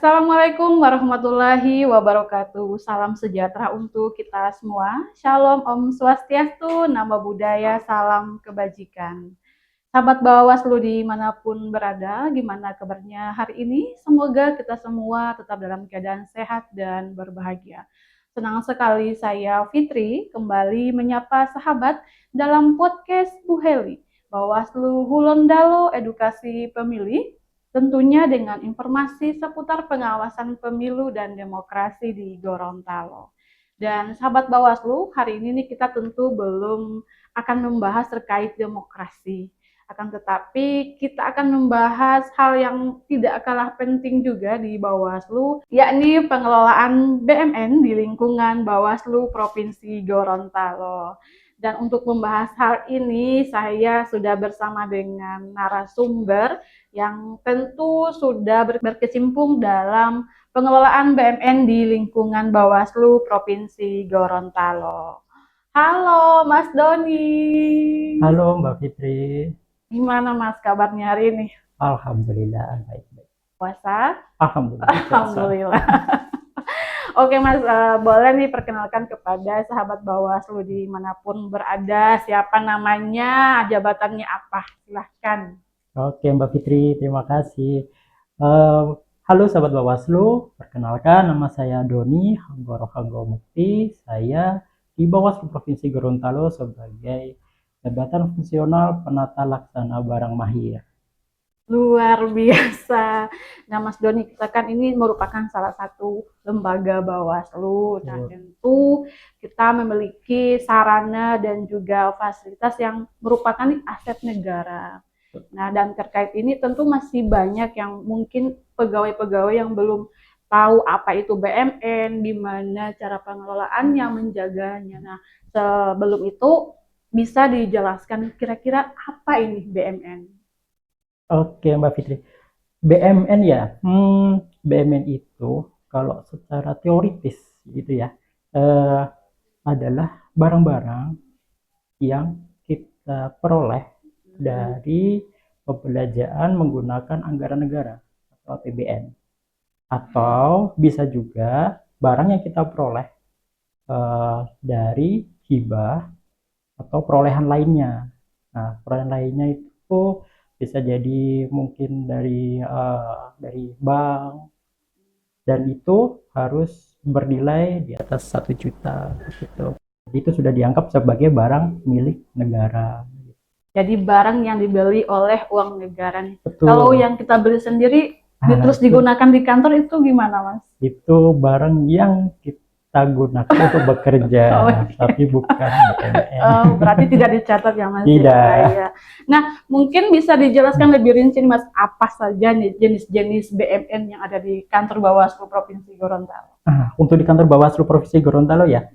Assalamualaikum warahmatullahi wabarakatuh. Salam sejahtera untuk kita semua. Shalom Om Swastiastu, Namo Buddhaya, salam kebajikan. Sahabat Bawaslu dimanapun berada, gimana kabarnya hari ini? Semoga kita semua tetap dalam keadaan sehat dan berbahagia. Senang sekali saya Fitri kembali menyapa sahabat dalam podcast Bu Heli, Bawaslu Hulondalo Edukasi Pemilih, tentunya dengan informasi seputar pengawasan pemilu dan demokrasi di Gorontalo. Dan sahabat Bawaslu, hari ini nih kita tentu belum akan membahas terkait demokrasi. Akan tetapi kita akan membahas hal yang tidak kalah penting juga di Bawaslu, yakni pengelolaan BMN di lingkungan Bawaslu Provinsi Gorontalo. Dan untuk membahas hal ini, saya sudah bersama dengan narasumber yang tentu sudah berkecimpung dalam pengelolaan BMN di lingkungan Bawaslu Provinsi Gorontalo. Halo Mas Doni. Halo Mbak Fitri. Gimana Mas kabarnya hari ini? Alhamdulillah baik-baik. Puasa? Alhamdulillah. Alhamdulillah. Oke Mas, boleh nih perkenalkan kepada sahabat Bawaslu dimanapun berada, siapa namanya, jabatannya apa? Silahkan. Oke Mbak Fitri, terima kasih. Halo sahabat Bawaslu, perkenalkan nama saya Doni Hanggoro Mukti. Saya di Bawaslu Provinsi Gorontalo sebagai jabatan fungsional penata laksana barang mahir. Luar biasa. Nah, Mas Doni, kita kan ini merupakan salah satu lembaga Bawaslu. Nah, tentu kita memiliki sarana dan juga fasilitas yang merupakan aset negara. Nah, dan terkait ini tentu masih banyak yang mungkin pegawai-pegawai yang belum tahu apa itu BMN, gimana cara pengelolaannya, menjaganya. Nah, sebelum itu bisa dijelaskan kira-kira apa ini BMN? Oke Mbak Fitri, BMN ya, BMN itu kalau secara teoritis gitu ya, adalah barang-barang yang kita peroleh dari pembelanjaan menggunakan anggaran negara atau APBN, atau bisa juga barang yang kita peroleh dari hibah atau perolehan lainnya. Nah, perolehan lainnya itu bisa jadi mungkin dari bank, dan itu harus bernilai di atas 1 juta gitu. Jadi itu sudah dianggap sebagai barang milik negara. Jadi barang yang dibeli oleh uang negara nih. Betul. Kalau yang kita beli sendiri terus digunakan di kantor itu gimana Mas? Itu barang yang kita gunakan untuk bekerja, tapi bukan BMN. Oh, berarti tidak dicatat ya Mas? Tidak. Ya. Nah, mungkin bisa dijelaskan lebih rinci Mas, apa saja nih jenis-jenis BMN yang ada di kantor Bawaslu Provinsi Gorontalo? Untuk di kantor Bawaslu Provinsi Gorontalo ya,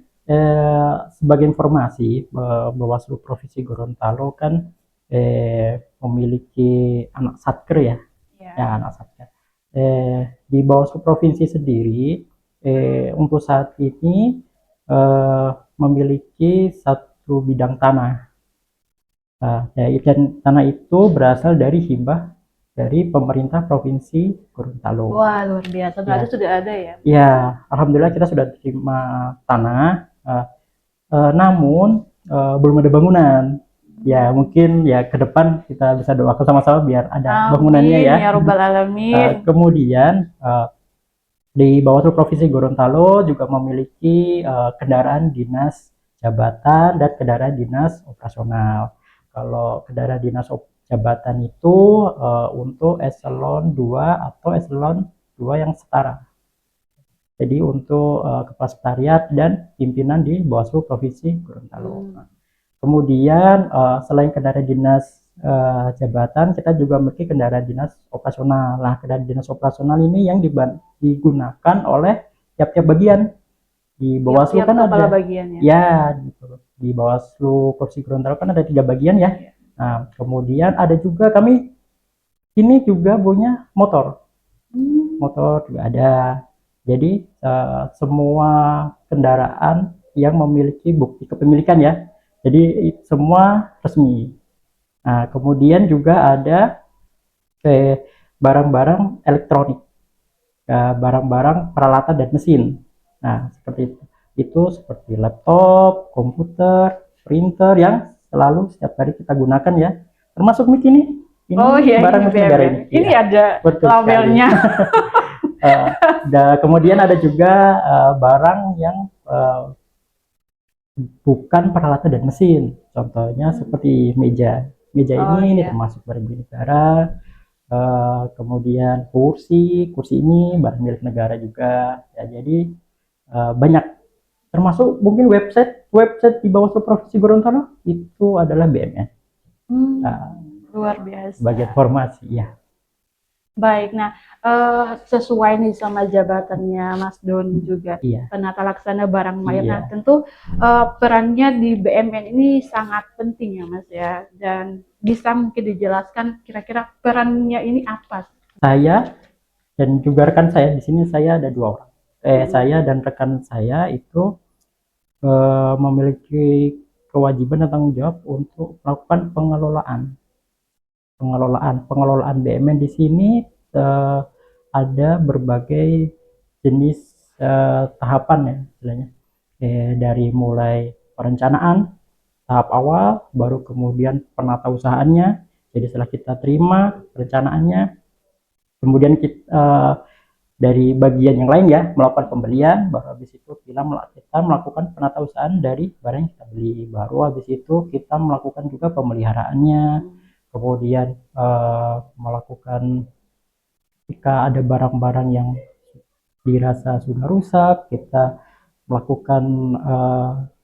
sebagai informasi, Bawaslu Provinsi Gorontalo kan memiliki anak satker ya, anak satker. Di Bawaslu Provinsi sendiri untuk saat ini memiliki satu bidang tanah. Dan tanah itu berasal dari hibah dari pemerintah Provinsi Gorontalo. Wah, luar biasa. Berarti sudah ada ya? Ya, alhamdulillah kita sudah terima tanah. Namun belum ada bangunan. Ya, mungkin ya ke depan kita bisa doakan sama-sama biar ada bangunannya ya. Ya Rabbal Alamin. Kemudian di Bawaslu Provinsi Gorontalo juga memiliki kendaraan dinas jabatan dan kendaraan dinas operasional. Kalau kendaraan dinas jabatan itu untuk eselon 2 atau eselon 2 yang setara. Jadi untuk kepala sekretariat dan pimpinan di Bawaslu Provinsi Gorontalo. Kemudian selain kendaraan dinas jabatan, kita juga memiliki kendaraan dinas operasional. Nah, kendaraan dinas operasional ini yang digunakan oleh tiap-tiap bagian. Di Bawaslu kan ada bagian ya, gitu. Di Bawaslu Provinsi Gorontalo kan ada 3 bagian ya. Nah, kemudian ada juga kami ini juga punya motor. Motor juga ada. Jadi semua kendaraan yang memiliki bukti kepemilikan ya. Jadi semua resmi. Nah, kemudian juga ada barang-barang elektronik. barang-barang peralatan dan mesin. Nah, seperti itu. Itu seperti laptop, komputer, printer yang selalu setiap hari kita gunakan ya. Termasuk mic ini. Ini Oh iya, barang ini milik negara ini. BMN. Ini Ya, ada betul labelnya. kemudian ada juga barang yang bukan peralatan dan mesin. Contohnya seperti meja. Meja Oh ini iya. termasuk barang milik negara. Kemudian kursi ini barang milik negara juga. Ya, jadi banyak, termasuk mungkin website di Bawaslu Provinsi Gorontalo itu adalah BMN. Luar biasa. Sebagai informasi ya. Baik, nah sesuai nih sama jabatannya Mas Doni juga, Iya. penata laksana barang mayat. Iya. Nah, tentu perannya di BMN ini sangat penting ya Mas ya, dan bisa mungkin dijelaskan kira-kira perannya ini apa? Saya dan juga rekan saya di sini, saya ada 2 orang. Saya dan rekan saya itu memiliki kewajiban dan tanggung jawab untuk melakukan pengelolaan BMN di sini. Ada berbagai jenis tahapan ya istilahnya, dari mulai perencanaan tahap awal, baru kemudian penatausahaannya. Jadi setelah kita terima perencanaannya, kemudian kita dari bagian yang lain ya melakukan pembelian, baru habis itu kita melakukan penatausahaan dari barang yang kita beli, baru habis itu kita melakukan juga pemeliharaannya, kemudian melakukan jika ada barang-barang yang dirasa sudah rusak, kita melakukan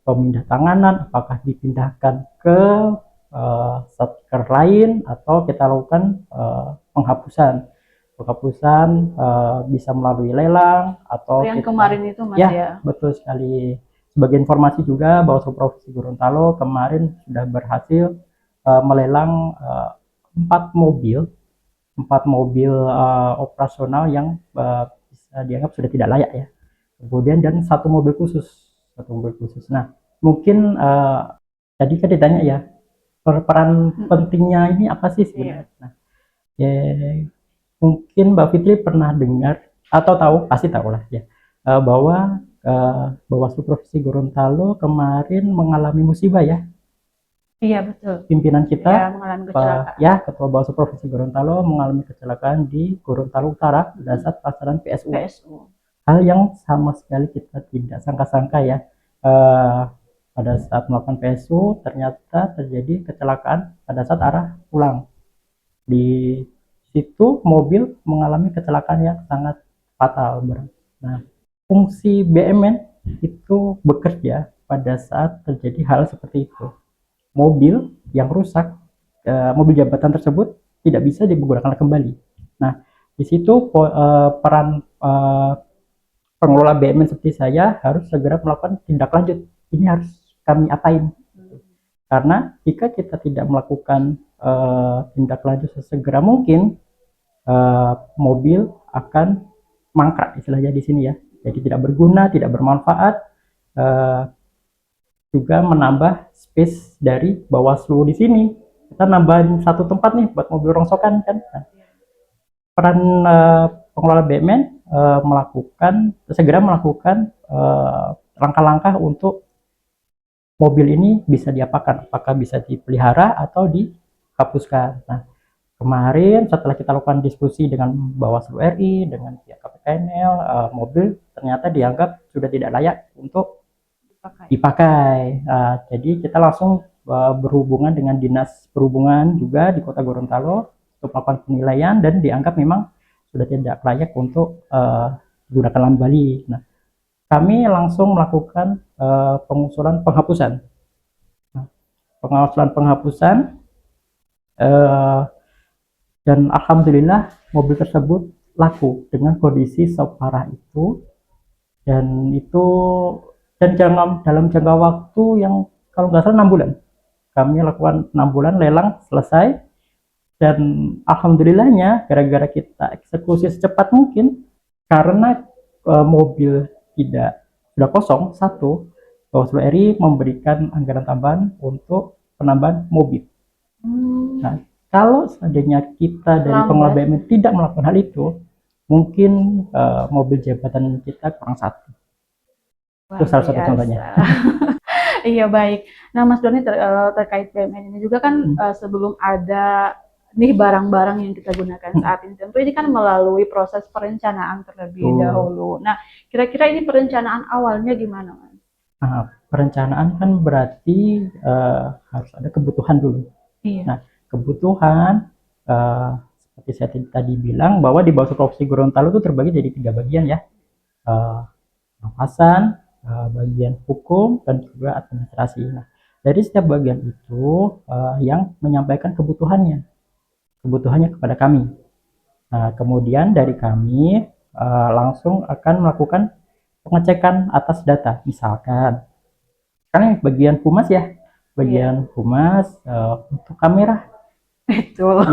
pemindah tanganan, apakah dipindahkan ke satker lain atau kita lakukan penghapusan bisa melalui lelang atau Yang kita, kemarin itu Mas ya, ya. betul sekali. Sebagai informasi juga, Bawaslu Provinsi Gorontalo kemarin sudah berhasil melelang 4 mobil operasional yang bisa dianggap sudah tidak layak ya. Kemudian dan satu mobil khusus. Nah, mungkin tadi kan ditanya ya peran pentingnya ini apa sih sebenarnya. Nah, ya, mungkin Mbak Fitri pernah dengar atau tahu, pasti tahu lah ya, bahwa Bawaslu Provinsi Gorontalo kemarin mengalami musibah ya. Iya betul. Pimpinan kita Ya, mengalami kecelakaan. ya, Ketua Bawaslu Provinsi Gorontalo mengalami kecelakaan di Gorontalo Utara pada saat pelaksanaan PSU. Hal yang sama sekali kita tidak sangka-sangka ya. Pada saat melakukan PSU ternyata terjadi kecelakaan pada saat arah pulang. Di situ mobil mengalami kecelakaan yang sangat fatal. Nah, fungsi BMN itu bekerja pada saat terjadi hal seperti itu. Mobil yang rusak, mobil jabatan tersebut tidak bisa digunakan kembali. Nah, di situ peran pengelola BMN seperti saya harus segera melakukan tindak lanjut. Ini harus kami apain? Karena jika kita tidak melakukan tindak lanjut sesegera mungkin, mobil akan mangkrak istilahnya di sini ya. Jadi tidak berguna, tidak bermanfaat, juga menambah space dari Bawaslu di sini. Kita nambahin satu tempat nih buat mobil rongsokan kan. Nah, peran pengelola BMN segera melakukan langkah-langkah untuk mobil ini bisa diapakan, apakah bisa dipelihara atau dihapuskan. Nah, kemarin setelah kita lakukan diskusi dengan Bawaslu RI, dengan pihak KPKNL, mobil ternyata dianggap sudah tidak layak untuk dipakai. Jadi kita langsung berhubungan dengan Dinas Perhubungan juga di Kota Gorontalo untuk melakukan penilaian dan dianggap memang sudah tidak layak untuk digunakan kembali. Nah, kami langsung melakukan pengusulan penghapusan. Dan alhamdulillah mobil tersebut laku dengan kondisi separah itu, dan dalam jangka waktu yang kalau nggak salah 6 bulan. Kami lakukan 6 bulan lelang selesai, dan alhamdulillahnya gara-gara kita eksekusi secepat mungkin karena mobil sudah kosong satu, Bawaslu RI memberikan anggaran tambahan untuk penambahan mobil. Nah, kalau seandainya kita dari pengelola BMN tidak melakukan hal itu, mungkin mobil jabatan kita kurang satu. Itu Luar salah satu contohnya. biasa. Iya baik. Nah Mas Doni terkait BMN ini juga kan sebelum ada nih barang-barang yang kita gunakan saat ini, tentu ini kan melalui proses perencanaan terlebih dahulu. Nah kira-kira ini perencanaan awalnya gimana Mas? Nah, perencanaan kan berarti harus ada kebutuhan dulu. Iya. Nah, kebutuhan seperti saya tadi bilang bahwa di bawah Profesi Gorontalo itu terbagi jadi 3 bagian ya. Pengawasan, bagian hukum, dan juga administrasi. Nah, dari setiap bagian itu yang menyampaikan kebutuhannya kepada kami. Nah, kemudian dari kami langsung akan melakukan pengecekan atas data. Misalkan, sekarang bagian humas ya, bagian humas untuk kamera. Betul.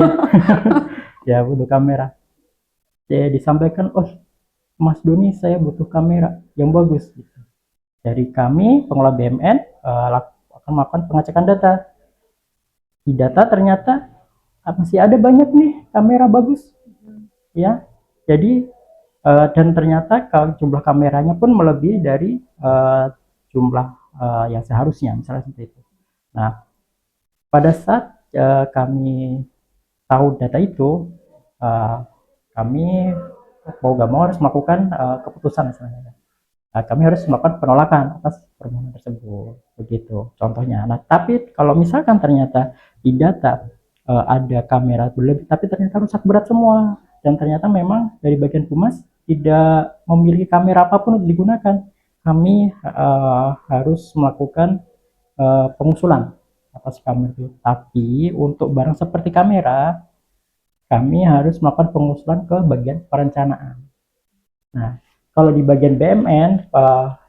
Ya, butuh kamera. Saya disampaikan, oh Mas Doni saya butuh kamera yang bagus. Dari kami, pengelola BMN akan melakukan pengecekan data. Di data ternyata masih ada banyak nih kamera bagus. Ya, jadi dan ternyata jumlah kameranya pun melebihi dari jumlah yang seharusnya, misalnya seperti itu. Nah, pada saat kami tahu data itu, kami mau gak mau harus melakukan keputusan misalnya. Nah, kami harus melakukan penolakan atas permohonan tersebut, begitu contohnya. Nah, tapi kalau misalkan ternyata di data ada kamera berlebih, tapi ternyata rusak berat semua, dan ternyata memang dari bagian humas tidak memiliki kamera apapun untuk digunakan, kami harus melakukan pengusulan atas kamera itu. Tapi untuk barang seperti kamera, kami harus melakukan pengusulan ke bagian perencanaan. Nah, kalau di bagian BMN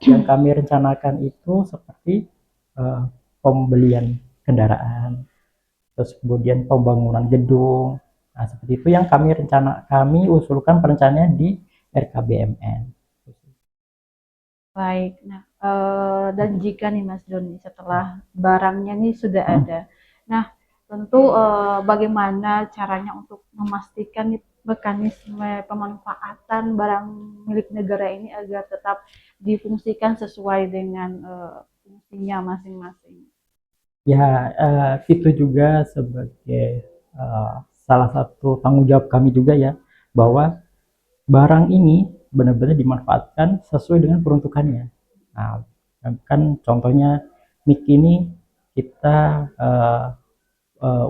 yang kami rencanakan itu seperti pembelian kendaraan, terus kemudian pembangunan gedung. Nah, seperti itu yang kami usulkan perencanaannya di RKBMN. Baik. Nah, dan jika nih Mas Doni setelah barangnya nih sudah ada, nah tentu bagaimana caranya untuk memastikan nih mekanisme pemanfaatan barang milik negara ini agar tetap difungsikan sesuai dengan fungsinya masing-masing. Ya, itu juga sebagai salah satu tanggung jawab kami juga ya, bahwa barang ini benar-benar dimanfaatkan sesuai dengan peruntukannya. Nah, kan contohnya mic ini kita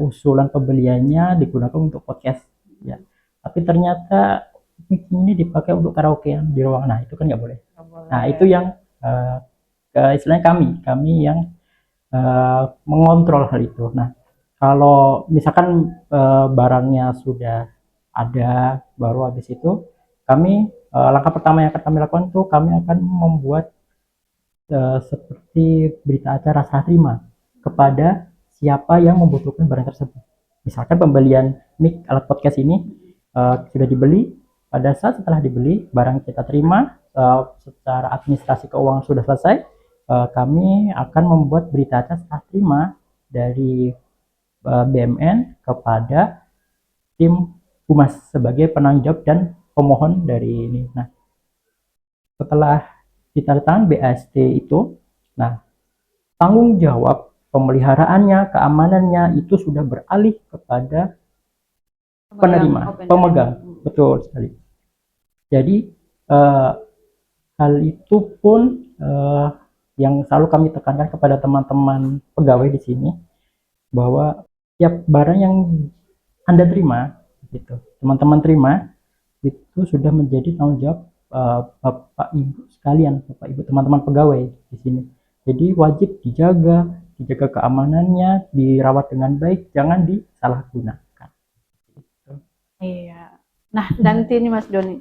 usulan pembeliannya digunakan untuk podcast ya. Tapi ternyata mic ini dipakai untuk karaokean di ruangan. Nah, itu kan nggak boleh. Nah, itu yang istilahnya kami yang mengontrol hal itu. Nah, kalau misalkan barangnya sudah ada, baru habis itu kami langkah pertama yang akan kami lakukan itu kami akan membuat seperti berita acara serah terima kepada siapa yang membutuhkan barang tersebut. Misalkan pembelian mic alat podcast ini sudah dibeli, pada saat setelah dibeli barang kita terima secara administrasi keuangan sudah selesai, kami akan membuat berita acara serah terima dari BMN kepada tim humas sebagai penanggung jawab dan pemohon dari ini. Nah, setelah ditandatangani BAST itu, nah tanggung jawab pemeliharaannya, keamanannya itu sudah beralih kepada penerima, pemegang. Betul sekali. Jadi hal itu pun yang selalu kami tekankan kepada teman-teman pegawai di sini, bahwa tiap barang yang Anda terima, gitu, teman-teman terima, itu sudah menjadi tanggung jawab Bapak Ibu sekalian, Bapak Ibu teman-teman pegawai di sini. Jadi wajib dijaga keamanannya, dirawat dengan baik, jangan disalahgunakan. Iya. Nah, nanti nih Mas Doni,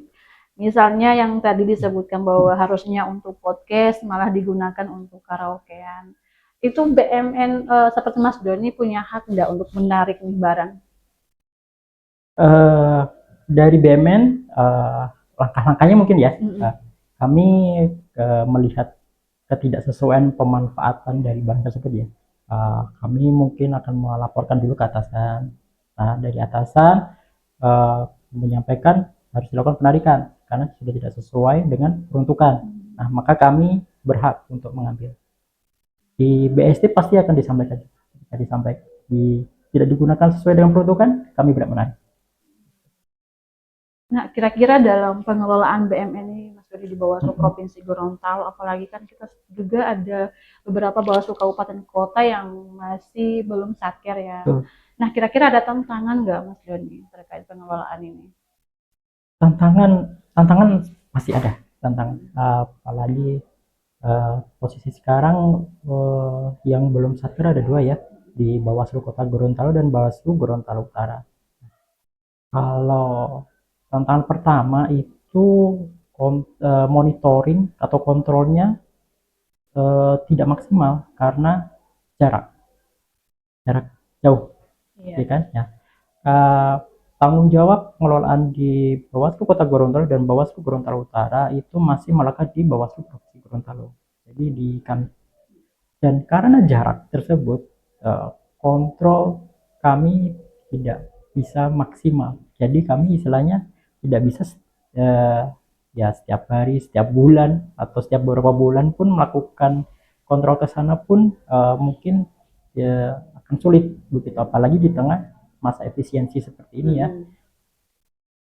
misalnya yang tadi disebutkan bahwa harusnya untuk podcast malah digunakan untuk karaokean. Itu BMN seperti Mas Doni punya hak nggak untuk menarik nih barang? Dari BMN langkah-langkahnya mungkin ya, kami melihat ketidaksesuaian pemanfaatan dari barang tersebut ya. Kami mungkin akan melaporkan dulu ke atasan. Nah, dari atasan menyampaikan harus dilakukan penarikan karena sudah tidak sesuai dengan peruntukan. Nah, maka kami berhak untuk mengambil. Di BST pasti akan disampaikan. Jika disampaikan tidak digunakan sesuai dengan peruntukan, kami berhak menarik. Nah, kira-kira dalam pengelolaan BMN ini, Mas Doni, di Bawaslu Provinsi Gorontalo, apalagi kan kita juga ada beberapa Bawaslu kabupaten kota yang masih belum satker ya. Nah, kira-kira ada tantangan nggak, Mas Doni, terkait pengelolaan ini? Tantangan masih ada tantangan, apalagi posisi sekarang yang belum satker ada dua ya, di Bawaslu Kota Gorontalo dan Bawaslu Gorontalo Utara. Kalau tantangan pertama itu monitoring atau kontrolnya tidak maksimal karena jarak jauh, ya kan? Ya. Tanggung jawab pengelolaan di Bawaslu Kota Gorontalo dan Bawaslu Gorontalo Utara itu masih melekat di Bawaslu Provinsi Gorontalo. Jadi di kami. Dan karena jarak tersebut, kontrol kami tidak bisa maksimal. Jadi kami istilahnya tidak bisa ya setiap hari, setiap bulan atau setiap beberapa bulan pun melakukan kontrol ke sana pun mungkin ya akan sulit begitu, apalagi di tengah masa efisiensi seperti ini ya.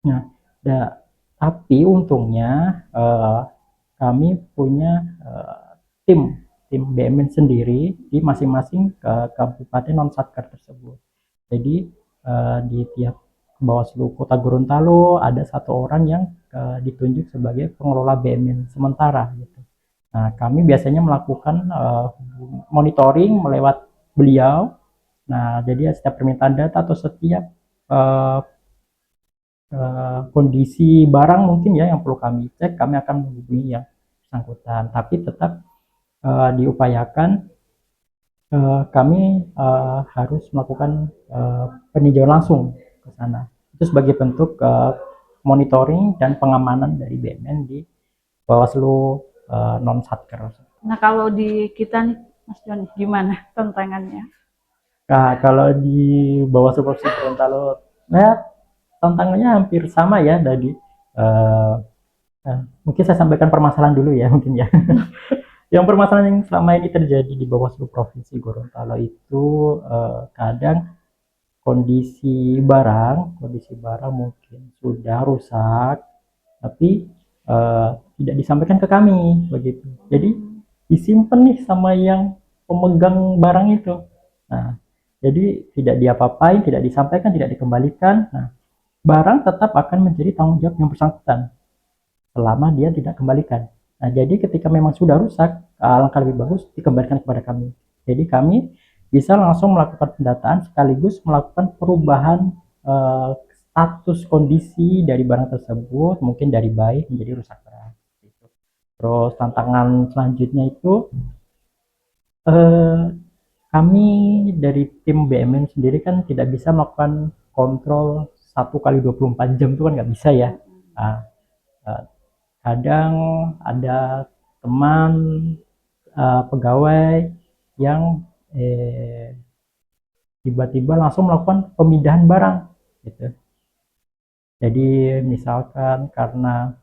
Nah, tapi untungnya kami punya tim BMN sendiri di masing-masing kabupaten non satker tersebut. Jadi di tiap Bawaslu Kota Gorontalo ada satu orang yang ditunjuk sebagai pengelola BMN sementara gitu. Nah, kami biasanya melakukan monitoring melewat beliau. Nah, jadi setiap permintaan data atau setiap kondisi barang mungkin ya yang perlu kami cek, kami akan menghubungi yang bersangkutan. Tapi tetap diupayakan kami harus melakukan peninjauan langsung ke sana. Itu sebagai bentuk monitoring dan pengamanan dari BMN di Bawaslu non satker. Nah, kalau di kita nih, Mas Doni, gimana tantangannya? Nah, kalau di Bawaslu Provinsi Gorontalo, nah, tantangannya hampir sama ya tadi. Mungkin saya sampaikan permasalahan dulu ya mungkin ya. Yang permasalahan yang selama ini terjadi di Bawaslu Provinsi Gorontalo itu kadang kondisi barang mungkin sudah rusak, tapi tidak disampaikan ke kami begitu. Jadi disimpan nih sama yang pemegang barang itu. Nah, jadi tidak diapa-apain, tidak disampaikan, tidak dikembalikan. Nah, barang tetap akan menjadi tanggung jawab yang bersangkutan selama dia tidak kembalikan. Nah, jadi ketika memang sudah rusak, alangkah lebih bagus dikembalikan kepada kami. Jadi kami bisa langsung melakukan pendataan sekaligus melakukan perubahan status kondisi dari barang tersebut, mungkin dari baik menjadi rusak berat. Terus tantangan selanjutnya itu kami dari tim BMN sendiri kan tidak bisa melakukan kontrol 1 kali 24 jam, itu kan nggak bisa ya. Nah, kadang ada teman pegawai yang tiba-tiba langsung melakukan pemindahan barang gitu. Jadi misalkan karena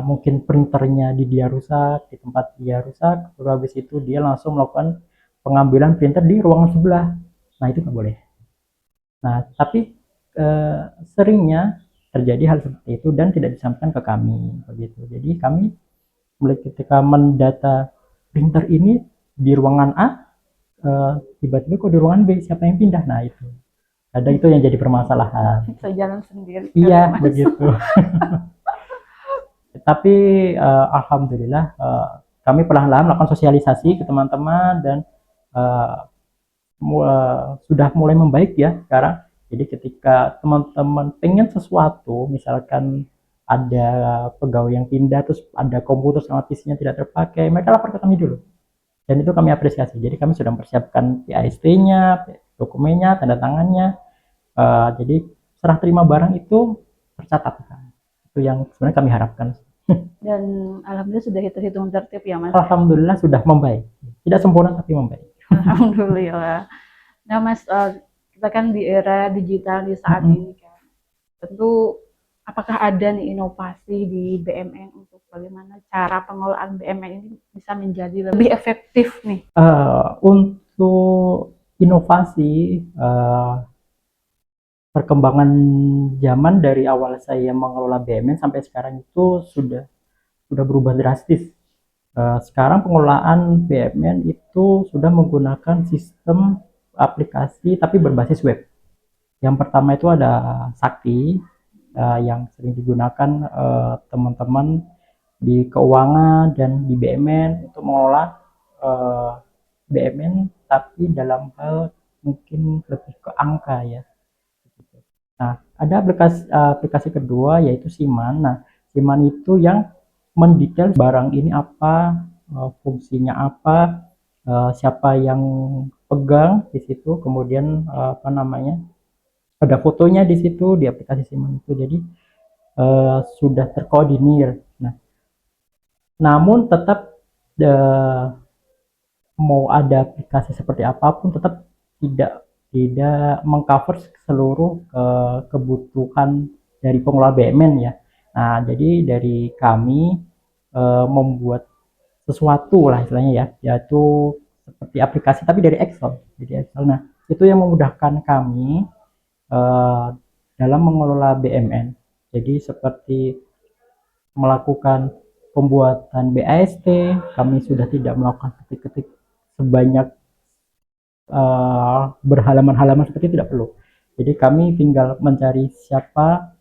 mungkin printernya di dia rusak, di tempat dia rusak, lalu habis itu dia langsung melakukan pengambilan printer di ruangan sebelah. Nah, itu nggak boleh. Nah, tapi seringnya terjadi hal seperti itu dan tidak disampaikan ke kami begitu. Jadi kami mulai ketika mendata printer ini di ruangan A, tiba-tiba kok di ruangan B, siapa yang pindah? Nah, itu ada itu yang jadi permasalahan. Sejalan sendiri. Iya, begitu. Tapi alhamdulillah kami perlahan-lahan melakukan sosialisasi ke teman-teman dan sudah mulai membaik ya sekarang. Jadi ketika teman-teman pengen sesuatu, misalkan ada pegawai yang pindah terus ada komputer sama PC-nya tidak terpakai, mereka lapor ke kami dulu. Dan itu kami apresiasi. Jadi kami sudah mempersiapkan PAST-nya, dokumennya, tanda tangannya. Jadi serah terima barang itu tercatat. Itu yang sebenarnya kami harapkan. Dan alhamdulillah sudah terhitung tertib ya, Mas. Alhamdulillah sudah membaik. Tidak sempurna tapi membaik. Alhamdulillah. Nah, Mas, kita kan di era digital di saat ini kan. Tentu apakah ada nih inovasi di BMN untuk bagaimana cara pengelolaan BMN ini bisa menjadi lebih efektif nih? Untuk inovasi, perkembangan zaman dari awal saya mengelola BMN sampai sekarang itu sudah berubah drastis. Sekarang pengelolaan BMN itu sudah menggunakan sistem aplikasi tapi berbasis web. Yang pertama itu ada Sakti, yang sering digunakan teman-teman di keuangan dan di BMN untuk mengelola BMN, tapi dalam hal mungkin lebih ke angka ya. Nah, ada aplikasi kedua yaitu Siman. Nah, Siman itu yang mendetail barang ini apa, fungsinya apa, siapa yang pegang di situ, kemudian apa namanya, ada fotonya di situ di aplikasi Siman itu. Jadi sudah terkoordinir. Nah, namun tetap mau ada aplikasi seperti apapun tetap tidak tidak mengcover seluruh kebutuhan dari pengelola BMN ya. Nah, jadi dari kami membuat sesuatu lah istilahnya ya, yaitu seperti aplikasi tapi dari Excel. Jadi Excel. Nah, itu yang memudahkan kami eh, dalam mengelola BMN. Jadi seperti melakukan pembuatan BAST, kami sudah tidak melakukan ketik-ketik sebanyak berhalaman-halaman seperti itu, tidak perlu. Jadi kami tinggal mencari siapa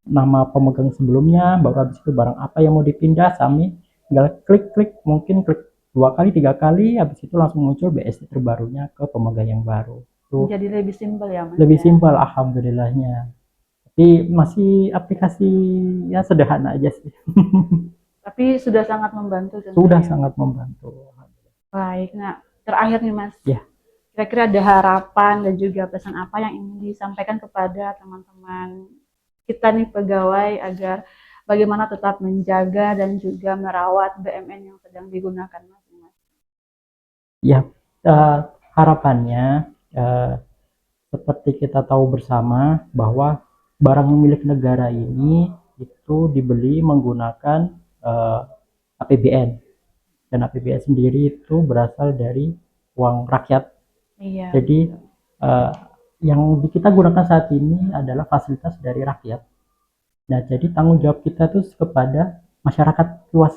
nama pemegang sebelumnya, baru habis itu barang apa yang mau dipindah, kami tinggal klik-klik, mungkin klik 2 kali 3 kali, habis itu langsung muncul BSD terbarunya ke pemegang yang baru. Tuh, Jadi lebih simpel ya Mas lebih ya. simpel alhamdulillahnya. Tapi masih aplikasi ya sederhana aja sih. Tapi sudah sangat membantu Sudah tentunya. sangat membantu. Baik, nah terakhir nih Mas, Ya, kira-kira ada harapan dan juga pesan apa yang ingin disampaikan kepada teman-teman kita nih pegawai agar bagaimana tetap menjaga dan juga merawat BMN yang sedang digunakan Mas? ya, eh, harapannya seperti kita tahu bersama bahwa barang milik negara ini itu dibeli menggunakan APBN, dan APBN sendiri itu berasal dari uang rakyat. Iya, Jadi betul. eh, yang kita gunakan saat ini adalah fasilitas dari rakyat. Nah, jadi tanggung jawab kita tuh kepada masyarakat luas.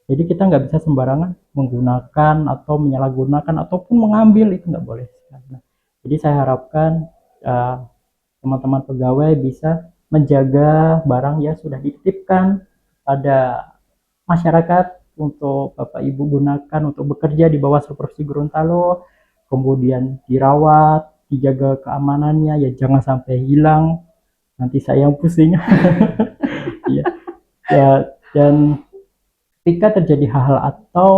Jadi kita nggak bisa sembarangan menggunakan atau menyalahgunakan ataupun mengambil, itu nggak boleh. Nah, jadi saya harapkan uh, teman-teman pegawai bisa menjaga barang yang sudah dititipkan pada masyarakat untuk Bapak Ibu gunakan untuk bekerja di bawah supervisi Gorontalo, kemudian dirawat, dijaga keamanannya, ya jangan sampai hilang, nanti saya yang pusing. Ya, ya, dan ketika terjadi hal-hal atau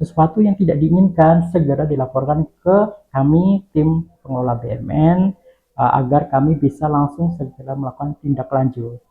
sesuatu yang tidak diinginkan, segera dilaporkan ke kami tim pengelola BMN agar kami bisa langsung segera melakukan tindak lanjut.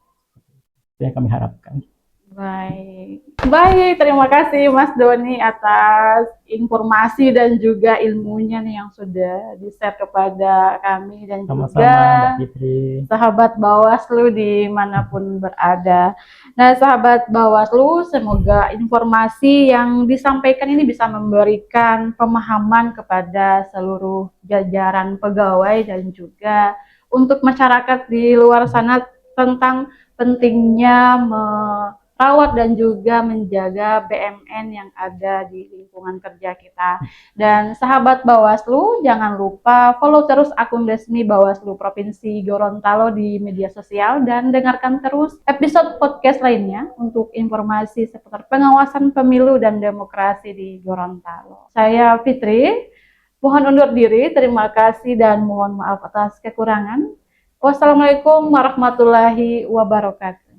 Itu yang kami harapkan. Baik, baik. Terima kasih Mas Doni atas informasi dan juga ilmunya nih yang sudah di-share kepada kami dan juga Sama-sama Mbak Fitri. sahabat Bawaslu dimanapun berada. Nah, sahabat Bawaslu, semoga informasi yang disampaikan ini bisa memberikan pemahaman kepada seluruh jajaran pegawai dan juga untuk masyarakat di luar sana tentang pentingnya merawat dan juga menjaga BMN yang ada di lingkungan kerja kita. Dan sahabat Bawaslu, jangan lupa follow terus akun resmi Bawaslu Provinsi Gorontalo di media sosial dan dengarkan terus episode podcast lainnya untuk informasi seputar pengawasan pemilu dan demokrasi di Gorontalo. Saya Fitri, mohon undur diri, terima kasih dan mohon maaf atas kekurangan. Wassalamualaikum warahmatullahi wabarakatuh.